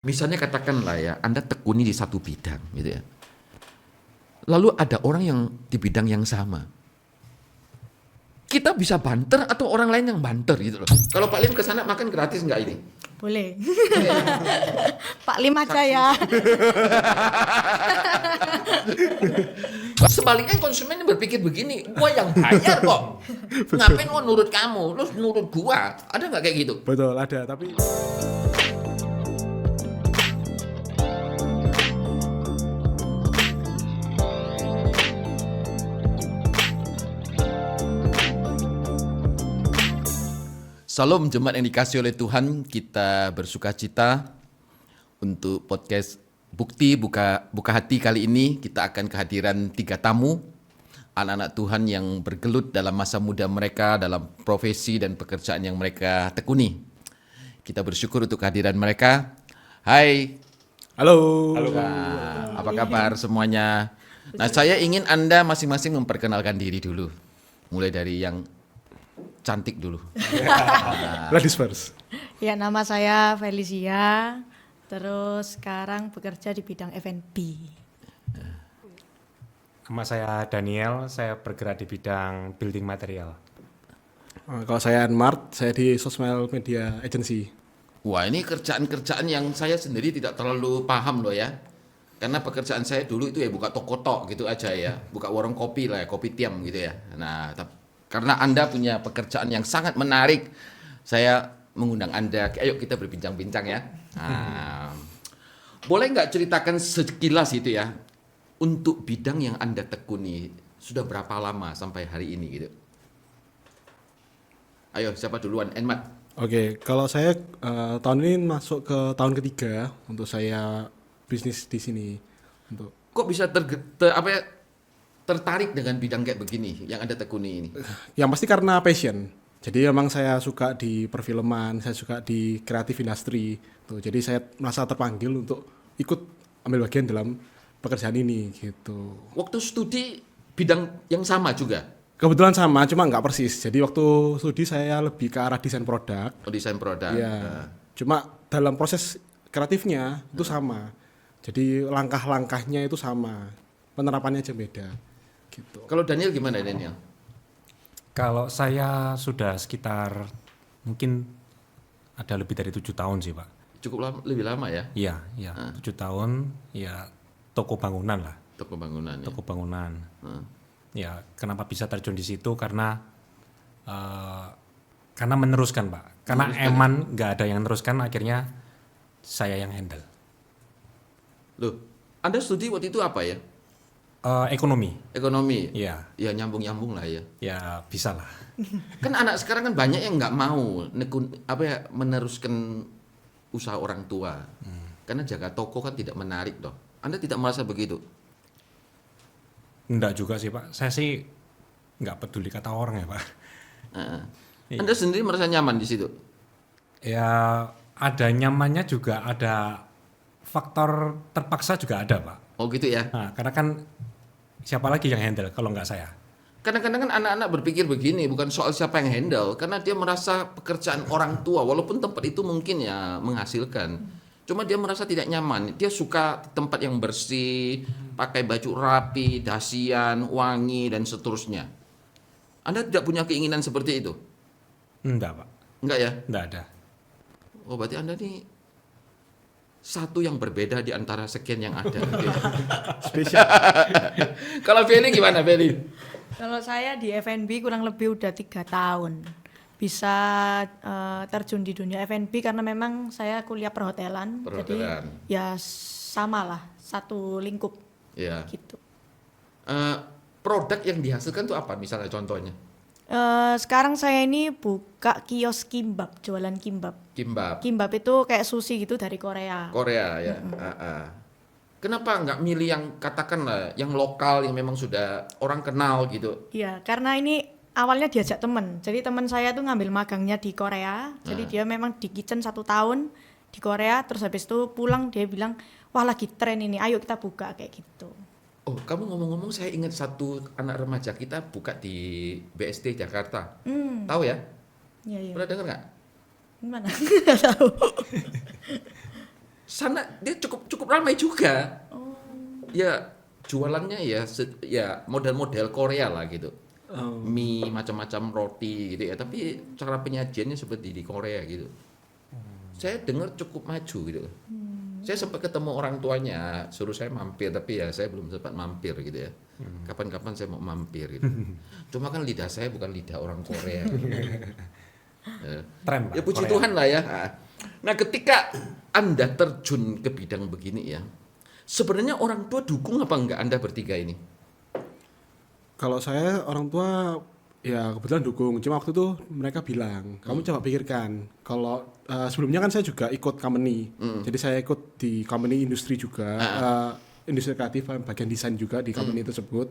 Misalnya katakanlah ya, Anda tekuni di satu bidang gitu ya. Lalu ada orang yang di bidang yang sama. Kita bisa banter atau orang lain yang banter gitu loh. Kalau Pak Lim ke sana makan gratis nggak ini? Boleh. Pak Lim aja Saksi. ya. Sebaliknya konsumen berpikir begini, gua yang bayar kok. Ngapain gua nurut kamu? Lu nurut gua. Ada nggak kayak gitu? Betul, ada. Tapi Salam jemaat yang dikasih oleh Tuhan, kita bersuka cita untuk podcast Bukti Buka Hati kali ini. Kita akan kehadiran 3 tamu, anak-anak Tuhan yang bergelut dalam masa muda mereka, dalam profesi dan pekerjaan yang mereka tekuni. Kita bersyukur untuk kehadiran mereka. Hai. halo. Nah, apa kabar semuanya? Nah, saya ingin Anda masing-masing memperkenalkan diri dulu. Mulai dari yang cantik dulu. Ladies first. Ya, nama saya Felicia. Terus sekarang bekerja di bidang F&B. Nama saya Daniel, saya bergerak di bidang building material. Kalau saya Anmart, saya di Sosmed Media Agency. Wah, ini kerjaan-kerjaan yang saya sendiri tidak terlalu paham loh ya. Karena pekerjaan saya dulu itu ya buka toko tok gitu aja ya. Buka warung kopi lah ya, kopi tiam gitu ya. Nah, karena Anda punya pekerjaan yang sangat menarik, saya mengundang Anda. Ayo kita berbincang-bincang ya. Nah, boleh nggak ceritakan sekilas itu ya, untuk bidang yang Anda tekuni, sudah berapa lama sampai hari ini gitu? Ayo, siapa duluan? Enmat. Oke, kalau saya tahun ini masuk ke tahun ketiga untuk saya bisnis di sini. Kok bisa tertarik dengan bidang kayak begini yang Anda tekuni ini? Yang pasti karena passion. Jadi memang saya suka di perfilman, saya suka di kreatif industri. Tuh, jadi saya merasa terpanggil untuk ikut ambil bagian dalam pekerjaan ini gitu. Waktu studi bidang yang sama juga? Kebetulan sama, cuma nggak persis. Jadi waktu studi saya lebih ke arah desain produk. Oh, desain produk. Iya. Cuma dalam proses kreatifnya itu sama. Jadi langkah-langkahnya itu sama. Penerapannya aja beda. Gitu. Kalau Daniel gimana Daniel? Kalau saya sudah sekitar mungkin ada lebih dari 7 tahun sih Pak. Cukup lama, lebih lama ya? Iya, 7 tahun, ya toko bangunan lah. Toko bangunan ya. Toko bangunan. Ya, kenapa bisa terjun di situ? Karena meneruskan Pak. Karena eman nggak ada yang meneruskan, akhirnya saya yang handle. Loh, Anda studi waktu itu apa ya? Ekonomi. Ekonomi. Iya. Ya nyambung-nyambung lah ya. Ya bisa lah. Kan anak sekarang kan banyak yang nggak mau meneruskan usaha orang tua. Karena jaga toko kan tidak menarik dong. Anda tidak merasa begitu? Enggak juga sih Pak. Saya sih nggak peduli kata orang ya Pak. Anda sendiri merasa nyaman di situ? Ya ada nyamannya juga, ada faktor terpaksa juga ada Pak. Oh gitu ya? Nah, karena kan siapa lagi yang handle kalau nggak saya? Kadang-kadang kan anak-anak berpikir begini, bukan soal siapa yang handle, karena dia merasa pekerjaan orang tua, walaupun tempat itu mungkin ya menghasilkan, cuma dia merasa tidak nyaman. Dia suka tempat yang bersih, pakai baju rapi, dasian, wangi, dan seterusnya. Anda tidak punya keinginan seperti itu? Enggak Pak, Enggak ya? enggak ada. Oh berarti Anda nih satu yang berbeda di antara sekian yang ada. Spesial. Kalau Feli gimana Feli? Kalau saya di F&B kurang lebih udah 3 tahun. Bisa terjun di dunia F&B karena memang saya kuliah perhotelan. Jadi ya sama lah, satu lingkup Ya. gitu. Produk yang dihasilkan tuh apa misalnya contohnya? Sekarang saya ini buka kios kimbab, jualan kimbab. Kimbab. Kimbab itu kayak sushi gitu dari Korea. Korea ya. Kenapa nggak milih yang katakanlah yang lokal yang memang sudah orang kenal gitu? Iya, karena ini awalnya diajak temen. Jadi teman saya tuh ngambil magangnya di Korea. Jadi dia memang di kitchen 1 tahun di Korea. Terus habis itu pulang dia bilang, wah lagi tren ini, ayo kita buka kayak gitu. Oh, kamu ngomong-ngomong saya ingat satu anak remaja kita buka di BSD Jakarta. Tahu ya? Iya, iya. Pernah dengar nggak? Gimana? Nggak tahu. sana dia cukup ramai juga. Ya jualannya ya model-model Korea lah gitu. Mie, macam-macam roti gitu ya. Tapi cara penyajiannya seperti di Korea gitu. Saya dengar cukup maju gitu. Saya sempat ketemu orang tuanya, suruh saya mampir, tapi ya saya belum sempat mampir gitu ya. Kapan-kapan saya mau mampir gitu. Cuma kan lidah saya bukan lidah orang Korea. Gitu. Tren, Pak, Ya puji Korea. Tuhan lah ya. Nah ketika Anda terjun ke bidang begini ya, sebenarnya orang tua dukung apa enggak Anda bertiga ini? Kalau saya orang tua ya kebetulan dukung. Cuma waktu itu mereka bilang, kamu coba pikirkan. Kalau sebelumnya kan saya juga ikut company. Jadi saya ikut di company industri juga, industri kreatif, bagian desain juga di company tersebut.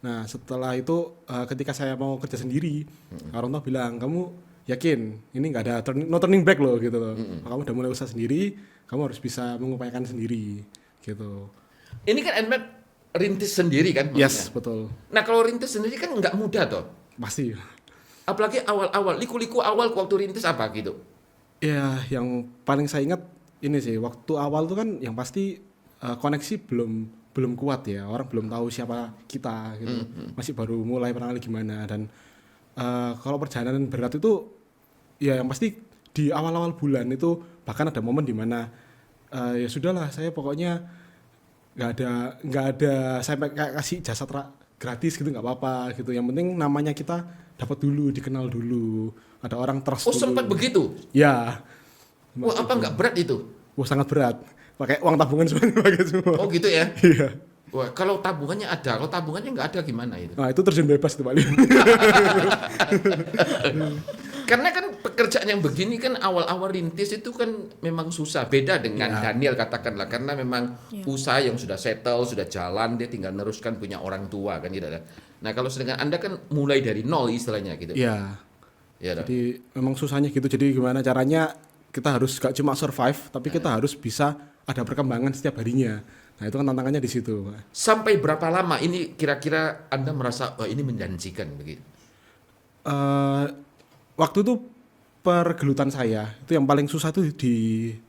Nah setelah itu ketika saya mau kerja sendiri, orang tua bilang, kamu yakin ini nggak ada no turning back loh gitu loh. Kamu udah mulai usaha sendiri, kamu harus bisa mengupayakan sendiri gitu. Ini kan Edmed rintis sendiri kan? Yes, maksudnya? betul. Nah kalau rintis sendiri kan nggak mudah toh. Pasti. Apalagi awal-awal, liku-liku awal waktu rintis apa gitu? Ya, yang paling saya ingat ini sih, waktu awal tuh kan yang pasti koneksi belum kuat ya, orang belum tahu siapa kita gitu, masih baru mulai perkenalan gimana. Dan kalau perjalanan berat itu, ya yang pasti di awal-awal bulan itu bahkan ada momen dimana ya sudahlah, saya pokoknya nggak ada saya kayak kasih jasa gratis gitu nggak apa-apa gitu. Yang penting namanya kita dapat dulu, dikenal dulu, ada orang trust Oh dulu. sempat begitu? Ya. Wah apa nggak berat itu? Wah sangat berat. Pakai uang tabungan semuanya pakai semua. Oh gitu ya? Iya. Wah kalau tabungannya ada, kalau tabungannya nggak ada gimana itu? Nah itu terjun bebas tuh paling. Karena kan pekerjaan yang begini kan awal-awal rintis itu kan memang susah. Beda dengan Daniel katakanlah, karena memang usaha yang sudah settle, sudah jalan, dia tinggal neruskan punya orang tua kan gitu. Nah kalau sedangkan Anda kan mulai dari nol istilahnya gitu. Iya. Ya, Jadi memang susahnya gitu. Jadi gimana caranya kita harus gak cuma survive, tapi kita harus bisa ada perkembangan setiap harinya. Nah itu kan tantangannya di situ. Sampai berapa lama ini kira-kira Anda merasa oh, ini menjanjikan begitu? Waktu itu pergelutan saya itu yang paling susah itu di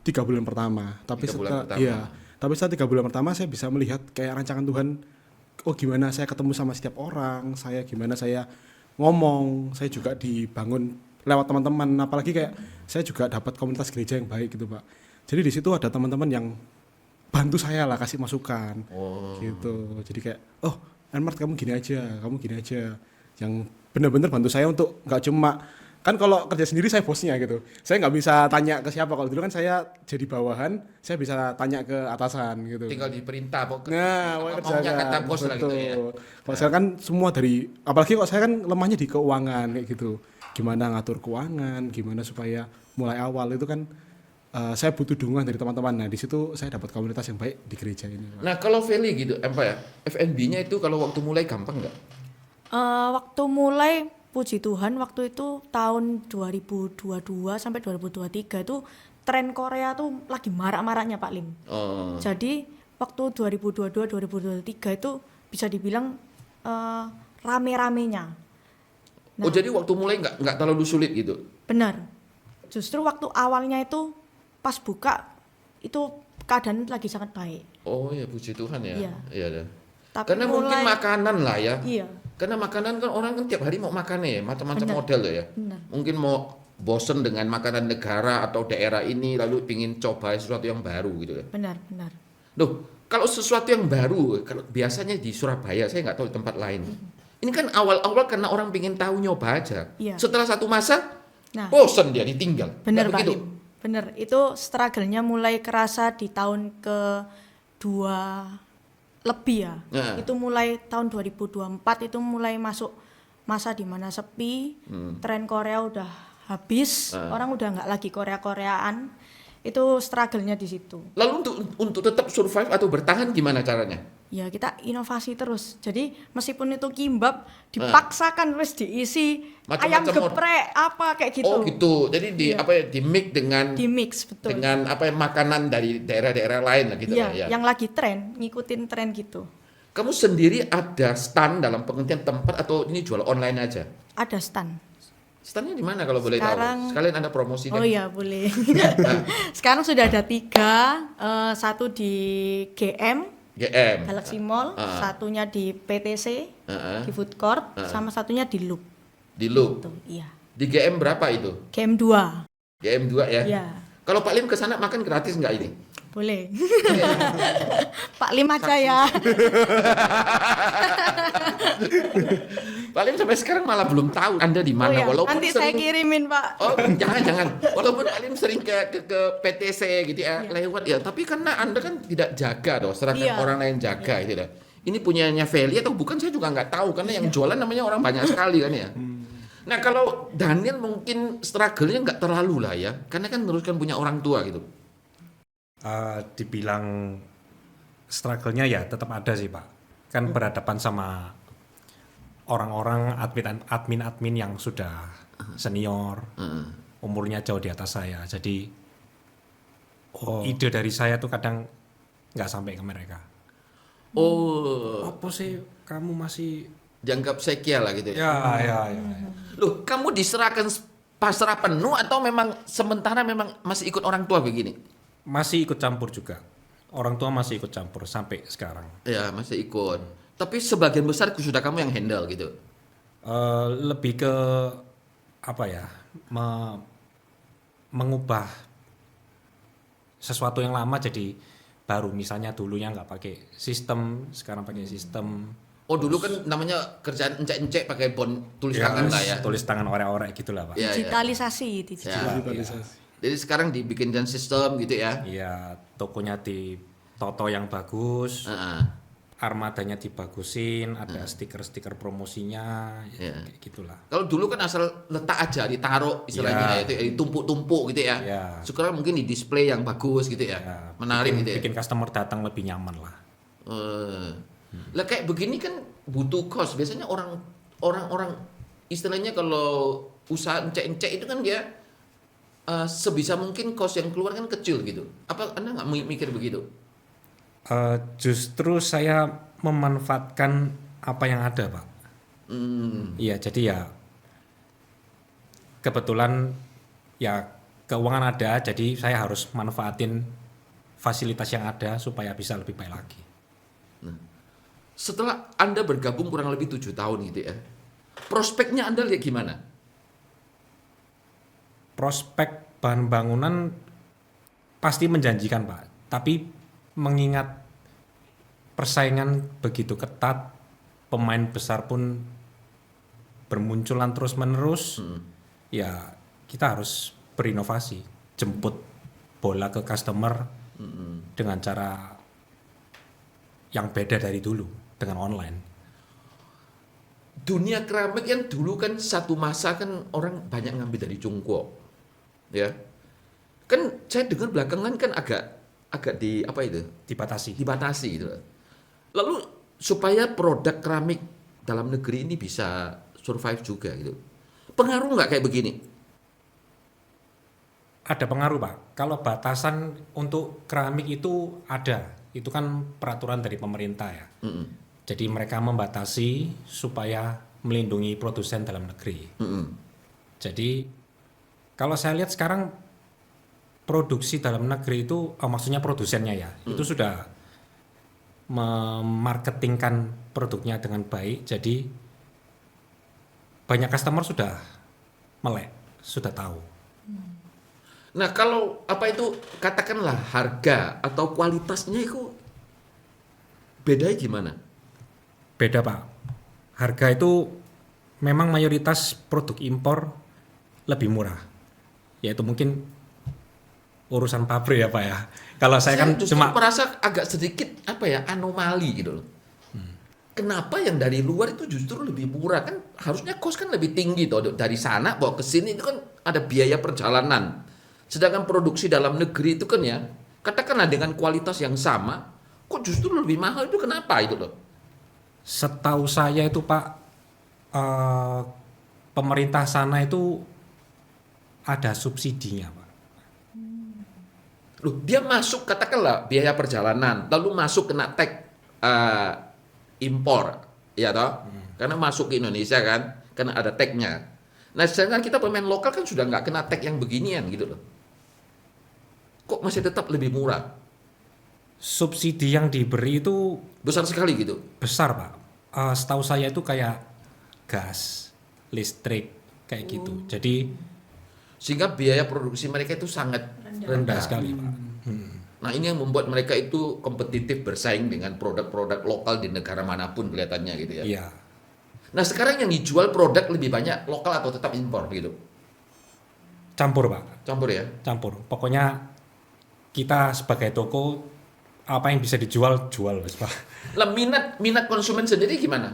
3 bulan pertama. Tapi 3 bulan setelah pertama. iya, tapi setelah 3 bulan pertama saya bisa melihat kayak rancangan Tuhan. Oh gimana saya ketemu sama setiap orang, saya gimana saya ngomong, saya juga dibangun lewat teman-teman. Apalagi kayak saya juga dapat komunitas gereja yang baik gitu Pak. Jadi di situ ada teman-teman yang bantu saya lah, kasih masukan gitu. Jadi kayak oh Enmart kamu gini aja, yang benar-benar bantu saya untuk nggak cuma kan kalau kerja sendiri saya bosnya gitu, saya nggak bisa tanya ke siapa. Kalau dulu kan saya jadi bawahan, saya bisa tanya ke atasan gitu. Tinggal diperintah Nah, maunya kata bos lah gitu ya. Kalau saya kan semua dari, apalagi kok saya kan lemahnya di keuangan kayak gitu. Gimana ngatur keuangan, gimana supaya mulai awal itu kan saya butuh dukungan dari teman-teman. Nah di situ saya dapat komunitas yang baik di gereja ini. Nah kalau Feli gitu, apa ya, F&B-nya itu kalau waktu mulai gampang nggak? Waktu mulai puji Tuhan waktu itu tahun 2022 sampai 2023 itu tren Korea tuh lagi marak-maraknya Pak Lim. Jadi waktu 2022-2023 itu bisa dibilang rame-ramenya. Oh jadi waktu mulai nggak terlalu sulit gitu? Benar. Justru waktu awalnya itu pas buka itu keadaan lagi sangat baik. Oh ya puji Tuhan ya. Iya. Tapi Karena mungkin makanan lah ya. Iya. Karena makanan kan orang kan tiap hari mau makan ya, macam-macam Benar. model ya. Benar. Mungkin mau bosen dengan makanan negara atau daerah ini lalu pingin coba sesuatu yang baru gitu ya. Benar. Loh, kalau sesuatu yang baru, kalau biasanya di Surabaya, saya nggak tahu di tempat lain. Ini kan awal-awal karena orang pingin tahu nyoba aja. Iya. Setelah satu masa, Nah, bosen dia ditinggal. benar Nggak Pak begitu? Lim. Benar. Itu struggle-nya mulai kerasa di tahun ke-2 lebih ya. Nah. Itu mulai tahun 2024 itu mulai masuk masa di mana sepi, tren Korea udah habis, orang udah nggak lagi Korea-Koreaan. Itu struggle-nya di situ. Lalu untuk tetap survive atau bertahan gimana caranya? Ya kita inovasi terus. Jadi meskipun itu kimbab dipaksakan terus diisi ayam Macam-macam geprek apa kayak gitu. Oh gitu. Jadi di mix dengan Di mix betul. dengan makanan dari daerah-daerah lain lah gitu Iya, ya. yang lagi tren, ngikutin tren gitu. Kamu sendiri ada stand dalam pengertian tempat atau ini jual online aja? Ada stand. Standnya di mana kalau boleh Sekarang- tahu? Sekalian Anda promosi Oh kan? iya boleh. Sekarang sudah ada 3, satu di GM GM. Galaxy Mall, satunya di PTC di Food Court, sama satunya di Loop. Di Loop. Tuh, iya. Di GM berapa itu? GM 2. GM 2 ya? Iya. Kalau Pak Lim ke sana makan gratis nggak ini? Boleh. Pak Lim aja ya. Pak Lim sampai sekarang malah belum tahu Anda di mana. Oh, iya. Walaupun Nanti saya sering kirimin, Pak. Oh, jangan. Walaupun Pak Lim sering ke PTC gitu ya, lewat ya. Tapi karena Anda kan tidak jaga dong, serahkan Iya. orang lain jaga gitu ya. Ini punyanya Feli atau bukan saya juga nggak tahu karena yang jualan namanya orang banyak sekali kan ya. Nah kalau Daniel mungkin struggle-nya nggak terlalu lah ya, karena kan meneruskan punya orang tua gitu. Dibilang struggle-nya ya tetap ada sih Pak. Kan berhadapan sama orang-orang admin yang sudah senior, umurnya jauh di atas saya. Jadi ide dari saya tuh kadang nggak sampai ke mereka. Oh, Apa sih kamu masih dianggap sekia lah gitu ya. ya. Loh, kamu diserahkan pasrah penuh atau memang sementara memang masih ikut orang tua begini? Masih ikut campur juga. Orang tua masih ikut campur sampai sekarang. Ya, masih ikut. Tapi sebagian besar sudah kamu yang handle gitu. Lebih ke apa ya? Mengubah sesuatu yang lama jadi baru. Misalnya dulunya nggak pakai sistem, sekarang pakai sistem. Oh, dulu kan namanya kerjaan encek-encek pakai tulis tangan lah ya. Tulis tangan orek-orek gitulah Pak. Ya, ya. Digitalisasi, Ya. Digitalisasi. Jadi sekarang dibikinkan sistem gitu ya. Iya, tokonya di toto yang bagus, Heeh. armadanya dibagusin, ada stiker-stiker promosinya, Iya. kayak gitulah. Kalau dulu kan asal letak aja, ditaruh istilahnya Ya. itu ditumpuk-tumpuk gitu ya. Ya. Sekarang mungkin di display yang bagus gitu ya. Ya, Menarik bikin, gitu ya. bikin customer datang lebih nyaman lah. Lah kayak begini kan butuh cost. Biasanya orang istilahnya kalau usaha encek-encek itu kan dia sebisa mungkin cost yang keluar kan kecil gitu. Apa Anda nggak mikir begitu? Justru saya memanfaatkan apa yang ada, Pak. Iya, jadi ya kebetulan ya keuangan ada, jadi saya harus manfaatin fasilitas yang ada supaya bisa lebih baik lagi. Setelah Anda bergabung kurang lebih 7 tahun gitu ya, prospeknya Anda lihat gimana? Prospek bahan bangunan pasti menjanjikan, Pak. Tapi mengingat persaingan begitu ketat, pemain besar pun bermunculan terus-menerus, ya kita harus berinovasi, jemput bola ke customer dengan cara yang beda dari dulu, dengan online. Dunia keramik yang dulu kan satu masa kan orang banyak ngambil dari Tiongkok, ya. Kan saya dengar belakangan kan agak di apa itu? Dibatasi gitu. Lalu supaya produk keramik dalam negeri ini bisa survive juga gitu. Pengaruh nggak kayak begini? Ada pengaruh, Pak. Kalau batasan untuk keramik itu ada, itu kan peraturan dari pemerintah ya. Jadi mereka membatasi supaya melindungi produsen dalam negeri. Jadi kalau saya lihat sekarang produksi dalam negeri itu, maksudnya produsennya ya, itu sudah memarketingkan produknya dengan baik. Jadi banyak customer sudah melek, sudah tahu. Nah kalau apa itu katakanlah harga atau kualitasnya itu bedanya gimana? Beda, Pak. Harga itu memang mayoritas produk impor lebih murah. Yaitu mungkin urusan pabrik ya, Pak ya. Kalau saya kan justru cuma merasa agak sedikit apa ya anomali gitu loh. Kenapa yang dari luar itu justru lebih murah? Kan harusnya cost kan lebih tinggi toh, dari sana bawa ke sini itu kan ada biaya perjalanan. Sedangkan produksi dalam negeri itu kan ya, katakanlah dengan kualitas yang sama, kok justru lebih mahal itu kenapa itu loh? setahu saya itu, Pak, pemerintah sana itu ada subsidinya, Pak. Loh, dia masuk katakanlah biaya perjalanan, lalu masuk kena tag impor, ya toh? Karena masuk ke Indonesia kan, karena ada tagnya. Nah, sedangkan kita pemain lokal kan sudah nggak kena tag yang beginian gitu loh. Kok masih tetap lebih murah? Subsidi yang diberi itu Besar sekali gitu. besar, Pak. Setahu saya itu kayak gas, listrik, kayak gitu. Jadi Sehingga biaya produksi mereka itu sangat rendah sekali, Pak. Nah, ini yang membuat mereka itu kompetitif bersaing dengan produk-produk lokal di negara manapun kelihatannya gitu ya. Iya. Nah, sekarang yang dijual produk lebih banyak lokal atau tetap impor gitu? Campur, Pak. Campur ya? Campur. Pokoknya kita sebagai toko apa yang bisa dijual jual, Mas, Pak. Lah minat konsumen sendiri gimana?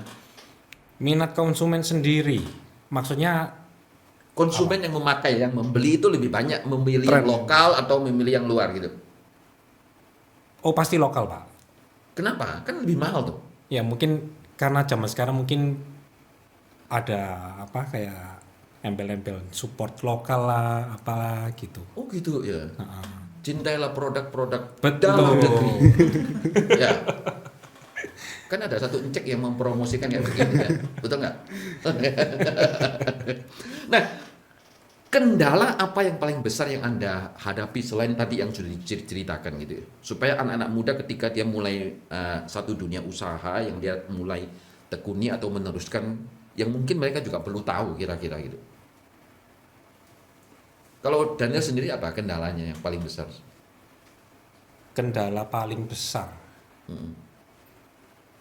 Minat konsumen sendiri. Maksudnya Konsumen yang memakai, yang membeli itu lebih banyak memilih yang lokal atau memilih yang luar gitu. oh pasti lokal, Pak. Kenapa? Kan lebih mahal tuh. Ya mungkin karena zaman sekarang mungkin ada apa kayak embel-embel support lokal lah, apalah gitu. Oh gitu ya. Cintailah produk-produk Betul. dalam negeri. Ya. Kan ada satu encek yang mempromosikan kayak begini ya. Betul nggak? Nah, kendala apa yang paling besar yang Anda hadapi selain tadi yang sudah diceritakan gitu ya? Supaya anak-anak muda ketika dia mulai satu dunia usaha yang dia mulai tekuni atau meneruskan yang mungkin mereka juga perlu tahu kira-kira gitu. Kalau Daniel sendiri apa kendalanya yang paling besar? Kendala paling besar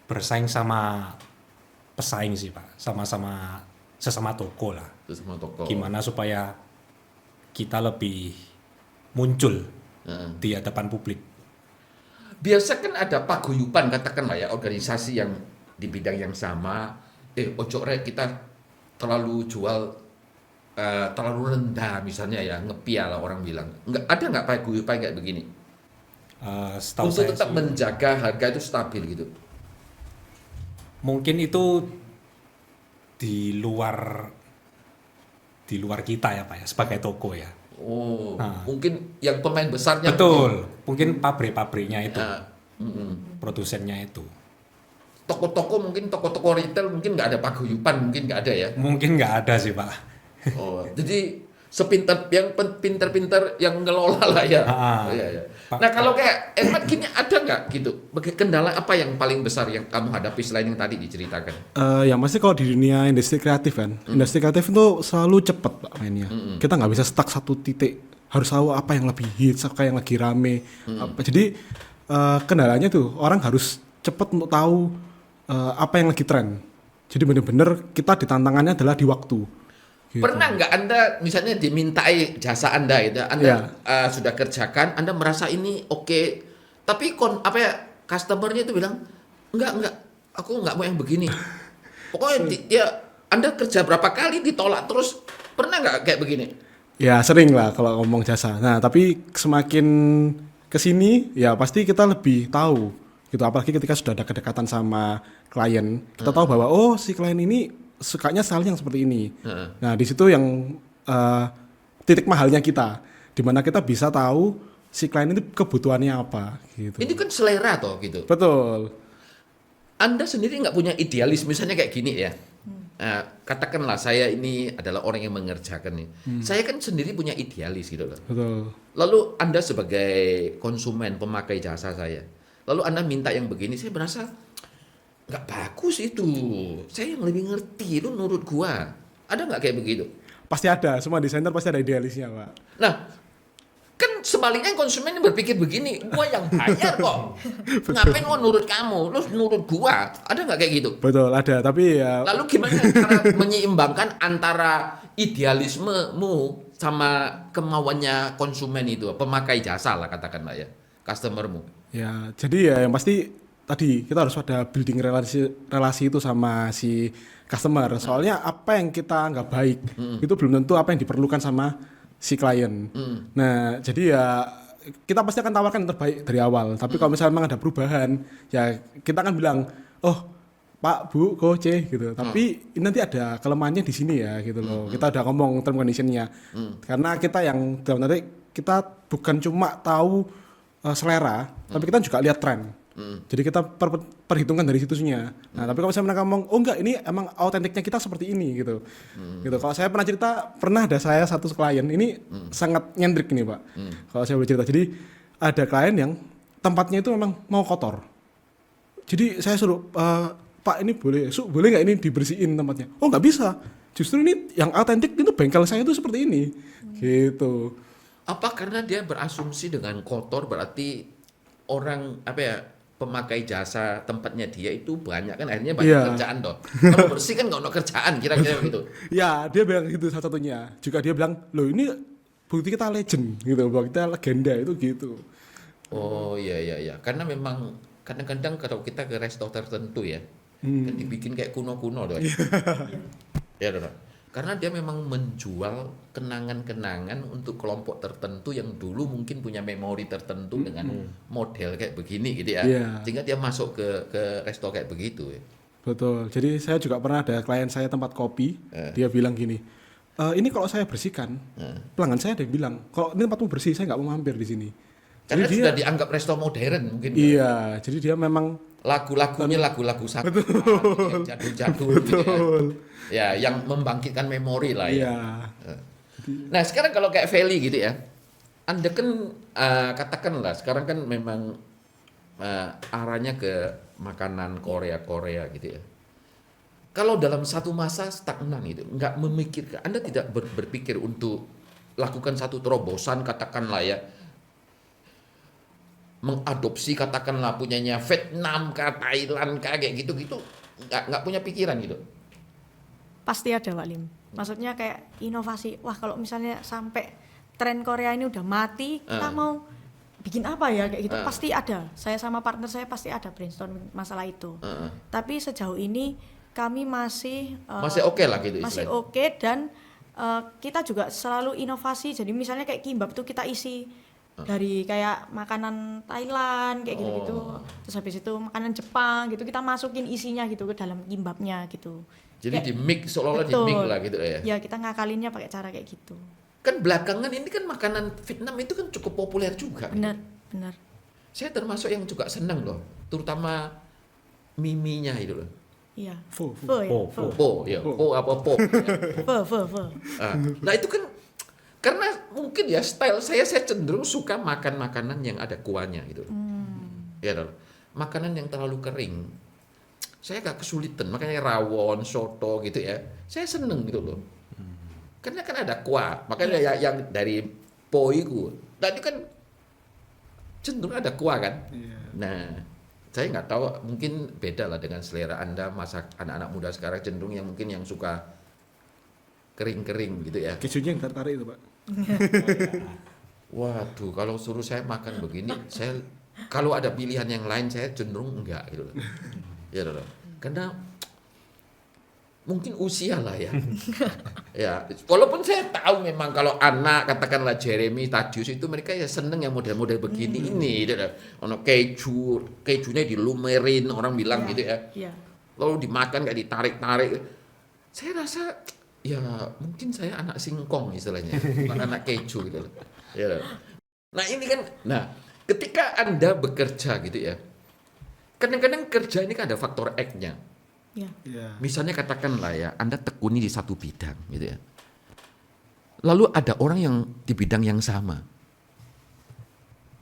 bersaing sama pesaing sih, Pak, sama-sama sesama toko lah. Terus sama toko. Gimana supaya kita lebih muncul di hadapan publik. Biasa kan ada paguyuban katakanlah ya, organisasi yang di bidang yang sama. Ojo rek kita terlalu jual terlalu rendah misalnya ya, ngepia lah orang bilang. Ada nggak paguyuban kayak begini? Setahu Untuk saya tetap sih, menjaga harga itu stabil gitu. mungkin itu di luar kita ya, Pak ya, sebagai toko ya. Oh, mungkin yang pemain besarnya. Betul, mungkin pabrik-pabriknya itu, Mungkin, produsennya itu. toko-toko mungkin toko-toko retail mungkin nggak ada paguyuban, mungkin nggak ada ya. Mungkin nggak ada sih, Pak. Oh, jadi pintar-pintar yang ngelola lah ya. Iya, iya. Nah, kalau kayak Edward gini ada nggak gitu? Kendala apa yang paling besar yang kamu hadapi selain yang tadi diceritakan? Yang pasti kalau di dunia industri kreatif kan, industri kreatif itu selalu cepat Pak mainnya. Kita nggak bisa stuck satu titik, harus tahu apa yang lebih hits, apa yang lagi rame. Jadi kendalanya tuh orang harus cepat untuk tahu apa yang lagi tren. Jadi benar-benar kita ditantangannya adalah di waktu. Gitu. Pernah nggak Anda misalnya dimintai jasa Anda gitu, Anda sudah kerjakan, Anda merasa ini oke, tapi customernya itu bilang enggak, aku nggak mau yang begini. Pokoknya Anda kerja berapa kali ditolak terus, pernah nggak kayak begini? Ya sering lah kalau ngomong jasa. Nah tapi semakin kesini ya pasti kita lebih tahu gitu. Apalagi ketika sudah ada kedekatan sama klien, kita tahu bahwa oh si klien ini sukanya style yang seperti ini. Nah di situ yang titik mahalnya kita, di mana kita bisa tahu si klien itu kebutuhannya apa. Gitu. Ini kan selera toh gitu. Betul. Anda sendiri nggak punya idealis misalnya kayak gini ya. Katakanlah saya ini adalah orang yang mengerjakan nih. Saya kan sendiri punya idealis gitu loh. Betul. Lalu Anda sebagai konsumen pemakai jasa saya, lalu Anda minta yang begini, saya merasa nggak bagus itu. Saya yang lebih ngerti, itu menurut gua. Ada nggak kayak begitu? Pasti ada, semua desainer pasti ada idealisnya Pak. Nah, kan sebaliknya konsumen berpikir begini, gua yang bayar kok. Ngapain gua nurut kamu? Lu nurut gua. Ada nggak kayak gitu? Betul, ada, tapi ya Lalu gimana cara menyeimbangkan antara idealismemu sama kemauannya konsumen itu, pemakai jasa lah katakanlah ya, customermu. ya jadi ya yang pasti tadi kita harus ada building relasi itu sama si customer. Soalnya apa yang kita nggak baik itu belum tentu apa yang diperlukan sama si klien. Nah jadi ya kita pasti akan tawarkan yang terbaik dari awal. Tapi kalau misalnya memang ada perubahan, ya kita akan bilang, oh Pak, Bu, Coach gitu. Tapi ini nanti ada kelemahannya di sini ya gitu loh. Kita udah ngomong term conditionnya. Karena kita yang dalam nanti kita bukan cuma tahu selera, tapi kita juga lihat tren. Jadi kita perhitungkan dari situsnya. Nah, tapi kalau misalnya mereka ngomong, oh enggak, ini emang autentiknya kita seperti ini gitu. Gitu. Kalau saya pernah cerita, pernah ada saya satu klien ini sangat nyentrik ini, Pak. Kalau saya boleh cerita. Jadi ada klien yang tempatnya itu memang mau kotor. Jadi saya suruh, Pak ini boleh nggak ini dibersihin tempatnya? Oh nggak bisa. Justru ini yang autentik itu bengkel saya itu seperti ini. Gitu. Apa karena dia berasumsi dengan kotor berarti orang pemakai jasa tempatnya dia itu banyak kan akhirnya banyak kerjaan toh. Kalau bersih kan nggak ada kerjaan kira-kira gitu. Ya dia bilang gitu salah satunya. Juga dia bilang loh ini bukti kita legend gitu, bahwa kita legenda itu gitu. Oh iya karena memang kadang-kadang kalau kita ke resto tertentu ya kan dibikin kayak kuno-kuno doh. Ya doh. Karena dia memang menjual kenangan-kenangan untuk kelompok tertentu yang dulu mungkin punya memori tertentu dengan model kayak begini gitu ya. Sehingga dia masuk ke resto kayak begitu ya. Betul. Jadi saya juga pernah ada klien saya tempat kopi, dia bilang gini, ini kalau saya bersihkan, pelanggan saya ada yang bilang, kalau ini tempatmu bersih, saya nggak mau mampir di sini. Karena jadi sudah dianggap resto modern mungkin. Iya, jadi dia memang lagu-lagunya lagu-lagu yang jadul-jadul gitu ya. Ya, yang membangkitkan memori lah ya. Iya. Nah, sekarang kalau kayak Feli gitu ya. Anda kan katakanlah sekarang kan memang arahnya ke makanan Korea gitu ya. Kalau dalam satu masa stagnan itu, nggak memikirkan, Anda tidak berpikir untuk lakukan satu terobosan katakanlah ya, mengadopsi katakanlah punyanya Vietnam kah, Thailand kah, kayak gitu-gitu, nggak punya pikiran gitu. Pasti ada, Pak Lim. Maksudnya kayak inovasi. Wah, kalau misalnya sampai tren Korea ini udah mati, kita mau bikin apa ya kayak gitu. Pasti ada. Saya sama partner saya pasti ada brainstorming masalah itu. Tapi sejauh ini kami masih oke lah gitu. Masih oke dan kita juga selalu inovasi. Jadi misalnya kayak kimbap tuh kita isi dari kayak makanan Thailand kayak gitu-gitu. Terus habis itu makanan Jepang gitu kita masukin isinya gitu ke dalam kimbapnya gitu. Jadi kayak, di mix seolah-olah di mix lah gitu ya. Ya kita ngakalinnya pakai cara kayak gitu. Kan belakangan ini kan makanan Vietnam itu kan cukup populer juga. Benar. Saya termasuk yang juga senang loh, terutama miminya itu loh. Iya. Pho. Nah itu kan karena mungkin ya style saya cenderung suka makan makanan yang ada kuahnya gitu. Ya loh. Makanan yang terlalu kering saya agak kesulitan, makanya rawon, soto gitu ya. Saya seneng gitu loh. Karena kan ada kuah, makanya yang dari po itu tadi kan cenderung ada kuah kan. Nah, saya nggak tahu, mungkin beda lah dengan selera Anda, masak anak-anak muda sekarang cenderung yang mungkin yang suka kering-kering gitu ya. Kejunya yang tertarik itu, Pak. Waduh, kalau suruh saya makan begini, saya kalau ada pilihan yang lain saya cenderung enggak gitu loh. Ya loh. Karena mungkin usia lah ya. Ya, walaupun saya tahu memang kalau anak katakanlah Jeremy, Tadius itu mereka ya seneng yang model-model begini ini gitu. Ono kejunya dilumerin orang bilang gitu ya. Lalu dimakan kayak ditarik-tarik. Saya rasa ya mungkin saya anak singkong istilahnya, bukan anak keju gitu loh. Ya. Nah, ini kan ketika Anda bekerja gitu ya. Kadang-kadang kerja ini kan ada faktor X-nya. Misalnya katakanlah ya, Anda tekuni di satu bidang gitu ya. Lalu ada orang yang di bidang yang sama.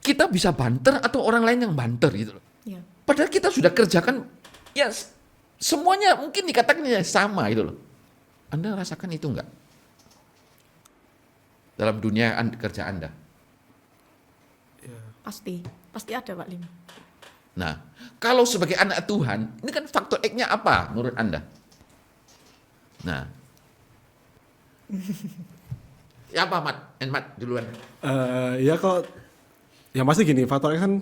Kita bisa banter atau orang lain yang banter gitu loh. Padahal kita sudah kerjakan ya semuanya mungkin dikatakan ya sama gitu loh. Anda rasakan itu enggak? Dalam dunia kerja Anda? Pasti ada, Pak Lim. Nah, kalau sebagai anak Tuhan, ini kan faktor X-nya apa menurut Anda? Nah. Ya apa, Mat duluan. Ya kalau yang pasti gini, faktor X kan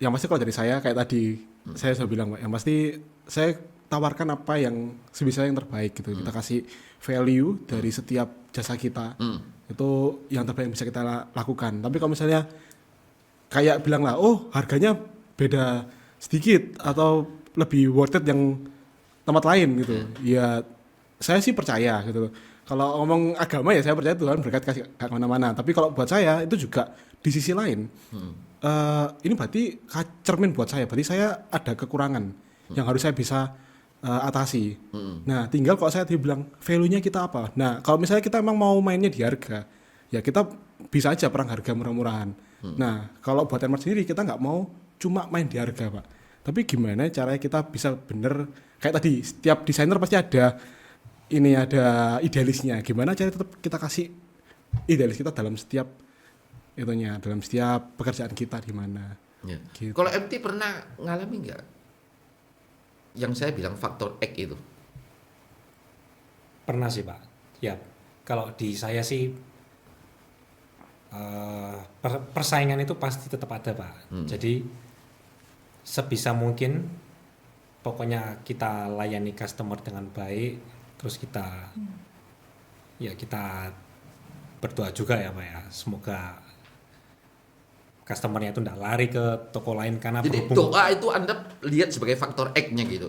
yang pasti kalau dari saya kayak tadi saya sudah bilang, Pak, yang pasti saya tawarkan apa yang sebisa yang terbaik gitu. Kita kasih value dari setiap jasa kita. Itu yang terbaik yang bisa kita lakukan. Tapi kalau misalnya kayak bilang lah, oh harganya beda sedikit atau lebih worth it yang tempat lain gitu. Ya saya sih percaya gitu. Kalau ngomong agama ya saya percaya Tuhan berkat kasih kemana-mana. Tapi kalau buat saya itu juga di sisi lain ini berarti cermin buat saya. Berarti saya ada kekurangan yang harus saya bisa atasi. Nah, tinggal kalau saya dibilang value-nya kita apa. Nah, kalau misalnya kita emang mau mainnya di harga, ya kita bisa aja perang harga murah-murahan. Nah, kalau buat Enmart sendiri kita nggak mau cuma main di harga, Pak. Tapi gimana caranya kita bisa bener kayak tadi, setiap desainer pasti ada idealisnya. Gimana caranya tetap kita kasih idealis kita dalam setiap pekerjaan kita di mana. Ya. Gitu. Kalau MT pernah ngalami nggak yang saya bilang faktor X itu? Pernah sih Pak. Ya, kalau di saya sih persaingan itu pasti tetap ada Pak. Jadi sebisa mungkin pokoknya kita layani customer dengan baik, terus kita berdoa juga ya Pak ya, semoga customernya itu tidak lari ke toko lain karena Jadi doa itu Anda lihat sebagai faktor X-nya gitu.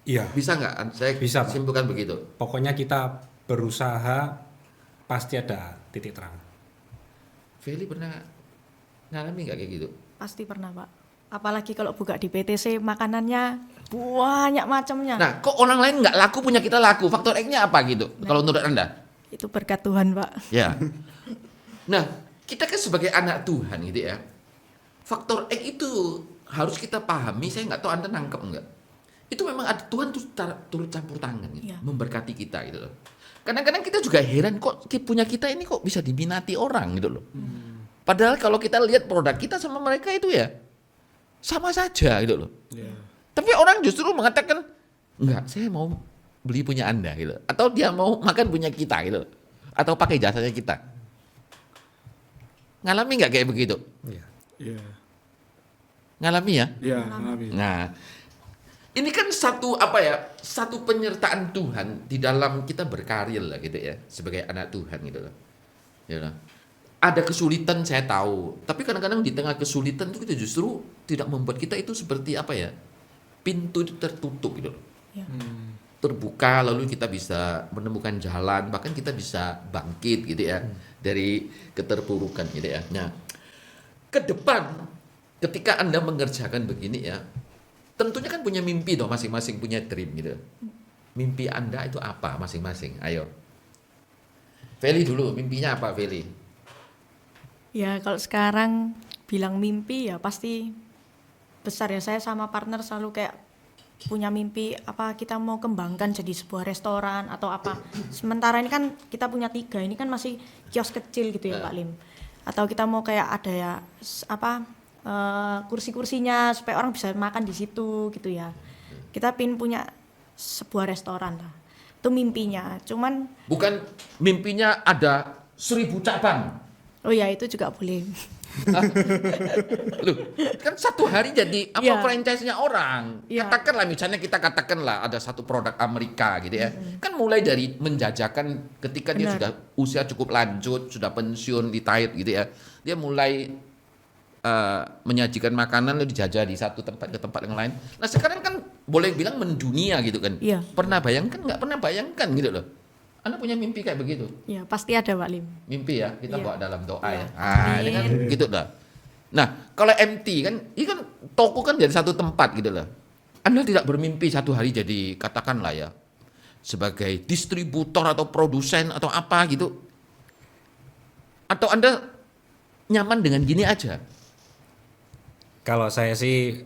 Iya. Bisa nggak? Saya Bisa, Pak. simpulkan begitu. Pokoknya kita berusaha pasti ada titik terang. Feli pernah ngalami nggak kayak gitu? Pasti pernah, Pak. Apalagi kalau buka di PTC makanannya banyak macamnya. Nah, kok orang lain nggak laku punya kita laku? Faktor X-nya apa gitu? Kalau menurut Anda? Itu berkat Tuhan, Pak. Ya. Nah, kita kan sebagai anak Tuhan gitu ya. Faktor X itu harus kita pahami. Saya nggak tahu Anda nangkep nggak? Itu memang ada Tuhan tuh turut campur tangan gitu, Iya. memberkati kita gitu loh. Kadang-kadang kita juga heran kok punya kita ini kok bisa diminati orang gitu loh. Padahal kalau kita lihat produk kita sama mereka itu ya sama saja gitu loh. Yeah. Tapi orang justru mengatakan enggak, saya mau beli punya Anda gitu. Atau dia mau makan punya kita gitu. Atau pakai jasanya kita. Ngalami nggak kayak begitu? Iya. Iya. Ngalami ya? Iya, ngalami. Nah, ini kan satu penyertaan Tuhan di dalam kita berkarir lah gitu ya, sebagai anak Tuhan gitu loh. Ya loh. Ada kesulitan saya tahu, tapi kadang-kadang di tengah kesulitan itu kita justru tidak membuat kita itu seperti pintu itu tertutup gitu loh. Ya. Terbuka, lalu kita bisa menemukan jalan, bahkan kita bisa bangkit gitu ya dari keterpurukan gitu ya. Nah, ke depan ketika Anda mengerjakan begini ya, tentunya kan punya mimpi dong, masing-masing punya dream gitu. Mimpi Anda itu apa masing-masing? Ayo. Feli dulu, mimpinya apa Feli? Ya, kalau sekarang bilang mimpi ya pasti besar ya. Saya sama partner selalu kayak punya mimpi apa kita mau kembangkan jadi sebuah restoran atau apa. Sementara ini kan kita punya 3, ini kan masih kios kecil gitu ya Pak Lim. Atau kita mau kayak ada ya kursi-kursinya supaya orang bisa makan di situ gitu ya. Kita pin punya sebuah restoran lah. Itu mimpinya. Cuman Bukan mimpinya ada 1000 cabang. oh ya itu juga boleh. Loh, kan satu hari jadi Iya. franchise-nya orang. Iya. Katakanlah misalnya kita katakanlah ada satu produk Amerika gitu ya. Kan mulai dari menjajakan ketika dia Benar. sudah usia cukup lanjut, sudah pensiun, retired gitu ya. Dia mulai menyajikan makanan lalu dijajah di satu tempat ke tempat yang lain. Nah, sekarang kan boleh bilang mendunia gitu kan. Iya. Pernah bayangkan nggak pernah bayangkan gitu loh. Anda punya mimpi kayak begitu? Ya pasti ada Pak Lim. Mimpi ya, kita Iya. bawa dalam doa Iya. ya. Ini kan gitu dah. Nah, kalau MT kan, ini kan toko kan jadi satu tempat gitu lah. Anda tidak bermimpi satu hari jadi katakanlah ya sebagai distributor atau produsen atau apa gitu. Atau Anda nyaman dengan gini aja? Kalau saya sih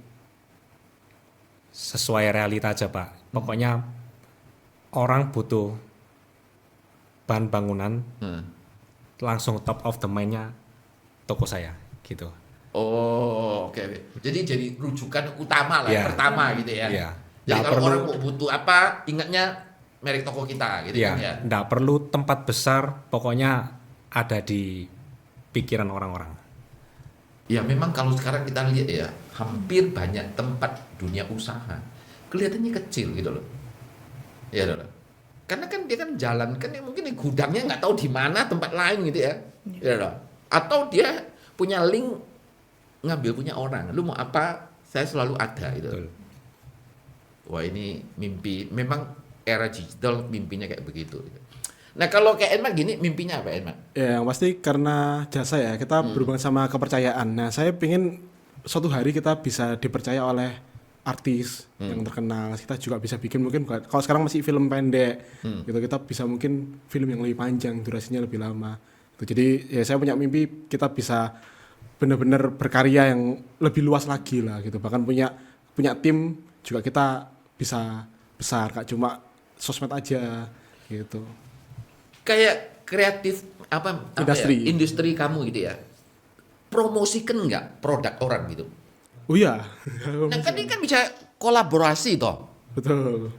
sesuai realita aja Pak. Pokoknya orang butuh bahan bangunan, langsung top of the mind-nya toko saya gitu. Oh, oke. Jadi rujukan utama lah, Iya. pertama gitu ya. Iya. Jadi Nggak kalau perlu- orang mau butuh apa, ingatnya merek toko kita gitu kan ya. Ya, nggak perlu tempat besar, pokoknya ada di pikiran orang-orang. Ya memang kalau sekarang kita lihat ya, hampir banyak tempat dunia usaha kelihatannya kecil gitu loh. Ya loh. Karena kan dia kan jalan kan mungkin gudangnya nggak tahu di mana tempat lain gitu ya. Ya loh. Atau dia punya link ngambil punya orang. Lu mau apa? Saya selalu ada gitu. Betul. Wah ini mimpi. Memang era digital mimpinya kayak begitu. Nah kalau kayak Edman gini, mimpinya apa Edman? Ya, yang pasti karena jasa ya, kita berhubungan sama kepercayaan. Nah, saya pengen suatu hari kita bisa dipercaya oleh artis yang terkenal. Kita juga bisa bikin mungkin kalau sekarang masih film pendek, gitu kita bisa mungkin film yang lebih panjang, durasinya lebih lama. Jadi ya saya punya mimpi kita bisa benar-benar berkarya yang lebih luas lagi lah gitu. Bahkan punya tim juga kita bisa besar, gak cuma sosmed aja gitu. Kayak kreatif apa Industri. ya, industri kamu gitu ya, promosikan nggak produk orang gitu? Oh iya. Nah kan ini kan bisa kolaborasi toh. Betul.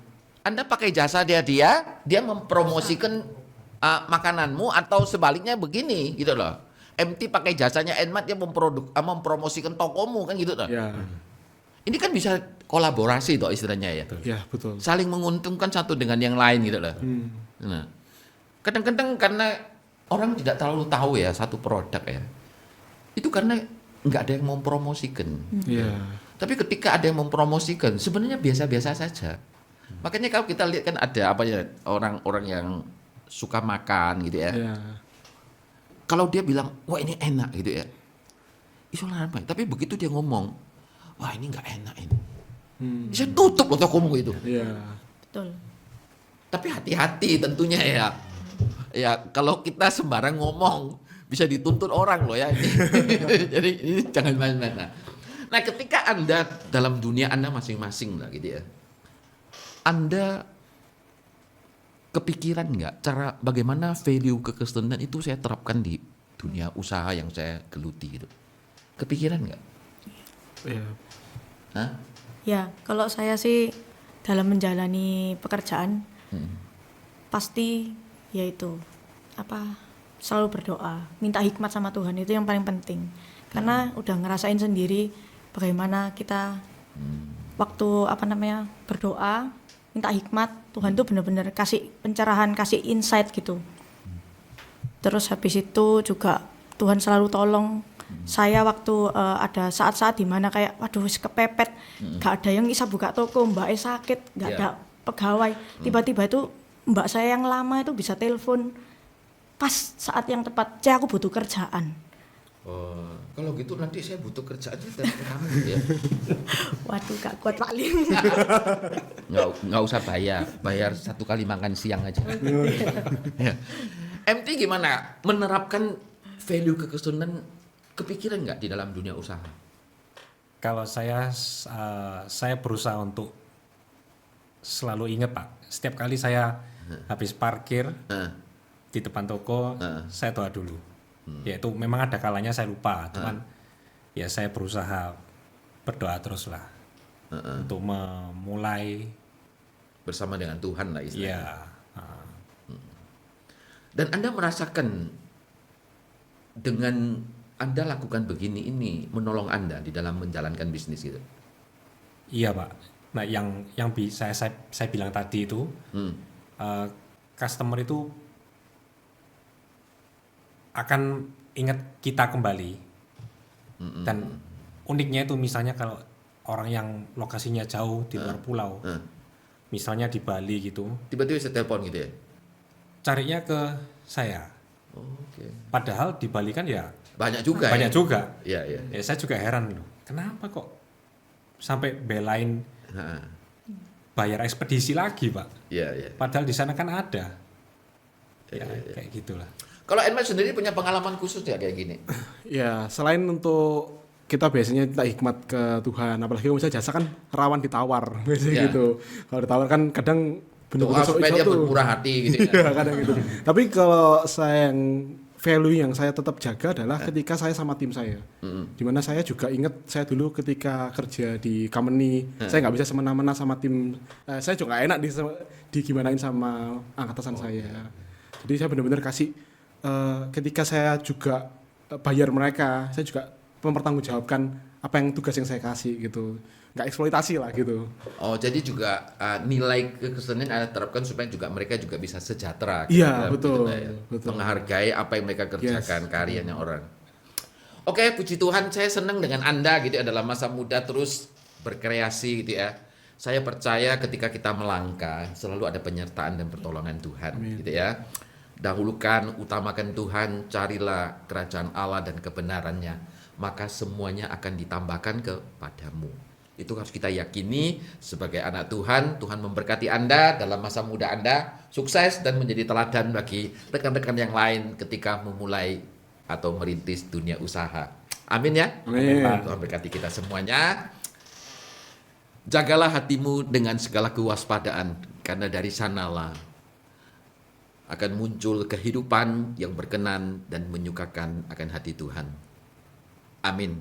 Anda pakai jasa dia mempromosikan makananmu atau sebaliknya begini gitu loh. MT pakai jasanya Edmat, dia mempromosikan tokomu kan gitu loh. Ya. Ini kan bisa kolaborasi toh istilahnya ya. Ya, betul. Saling menguntungkan satu dengan yang lain gitu loh. Nah, kadang-kadang karena orang tidak terlalu tahu ya satu produk ya, itu karena nggak ada yang mempromosikan. Iya. Tapi ketika ada yang mempromosikan, sebenarnya biasa-biasa saja. Makanya kalau kita lihat kan ada apa ya, orang-orang yang suka makan gitu ya. Iya. Kalau dia bilang, wah ini enak gitu ya, itu ramai. Tapi begitu dia ngomong, wah ini nggak enak ini, bisa tutup loh tokomu itu. Iya. Betul. Tapi hati-hati tentunya ya. Ya kalau kita sembarang ngomong bisa dituntut orang loh ya ini. Jadi ini jangan main-main. Nah ketika Anda dalam dunia Anda masing-masing lah gitu ya, Anda kepikiran nggak cara bagaimana value kekristenan itu saya terapkan di dunia usaha yang saya geluti gitu? Kepikiran nggak? Iya. Hah? Ya, kalau saya sih dalam menjalani pekerjaan pasti yaitu selalu berdoa, minta hikmat sama Tuhan, itu yang paling penting. Karena udah ngerasain sendiri bagaimana kita waktu berdoa, minta hikmat, Tuhan tuh benar-benar kasih pencerahan, kasih insight gitu. Terus habis itu juga Tuhan selalu tolong saya waktu ada saat-saat di mana kayak waduh kepepet, gak ada yang bisa buka toko, mbaknya sakit, gak ada pegawai. Tiba-tiba itu mbak saya yang lama itu bisa telepon pas saat yang tepat, "Cek, aku butuh kerjaan." Oh, kalau gitu nanti saya butuh kerjaan dari kamu ya. Waduh, gak kuat Pak Lim. Nggak usah bayar 1 kali makan siang aja. Ya. MT gimana menerapkan value kekristenan, kepikiran nggak di dalam dunia usaha? Kalau saya berusaha untuk selalu ingat Pak, setiap kali saya habis parkir di depan toko, saya doa dulu. Yaitu memang ada kalanya saya lupa, cuman ya saya berusaha berdoa terus lah untuk memulai bersama dengan Tuhan lah istilahnya. ya. Dan Anda merasakan dengan Anda lakukan begini ini menolong Anda di dalam menjalankan bisnis gitu. Iya Pak. Nah yang saya bilang tadi itu customer itu akan ingat kita kembali. Dan uniknya itu misalnya kalau orang yang lokasinya jauh di luar pulau, misalnya di Bali gitu, Tiba-tiba saya telepon gitu ya. carinya ke saya. Oke. Padahal di Bali kan ya Banyak juga. banyak ya? juga. Iya, iya. Ya saya juga heran loh. Kenapa kok sampai belain Ha, bayar ekspedisi lagi Pak? Iya, iya. Padahal di sana kan ada. Ya, Iya. kayak gitulah. Kalau Edman sendiri punya pengalaman khusus ya kayak gini? Ya, selain untuk kita biasanya minta hikmat ke Tuhan, apalagi kalau misalnya jasa kan rawan ditawar, biasanya Ya. gitu. Kalau ditawar kan kadang Doa supaya dia tuh. bermurah hati gitu ya. Iya, kadang gitu. Tapi kalau saya yang value yang saya tetap jaga adalah ketika saya sama tim saya. Dimana saya juga ingat saya dulu ketika kerja di company, saya nggak bisa semena-mena sama tim. Saya juga nggak enak digimanain sama angkatan saya. Jadi saya benar-benar kasih ketika saya juga bayar mereka, saya juga mempertanggungjawabkan apa yang tugas yang saya kasih gitu, nggak eksploitasi lah gitu. Oh, jadi juga nilai kekristenan Anda terapkan supaya juga mereka juga bisa sejahtera. Iya, kira-kira betul, begitu lah ya. betul. Menghargai apa yang mereka kerjakan, karyanya orang. Oke, puji Tuhan, saya senang dengan Anda gitu ya, dalam masa muda terus berkreasi gitu ya. Saya percaya ketika kita melangkah selalu ada penyertaan dan pertolongan Tuhan gitu ya. Dahulukan, utamakan Tuhan, carilah kerajaan Allah dan kebenarannya, maka semuanya akan ditambahkan kepadamu. Itu harus kita yakini sebagai anak Tuhan. Tuhan memberkati Anda dalam masa muda Anda, sukses dan menjadi teladan bagi rekan-rekan yang lain ketika memulai atau merintis dunia usaha. Amin ya. Amin. Tuhan berkati kita semuanya. Jagalah hatimu dengan segala kewaspadaan, karena dari sanalah akan muncul kehidupan yang berkenan dan menyukakan akan hati Tuhan. Amin.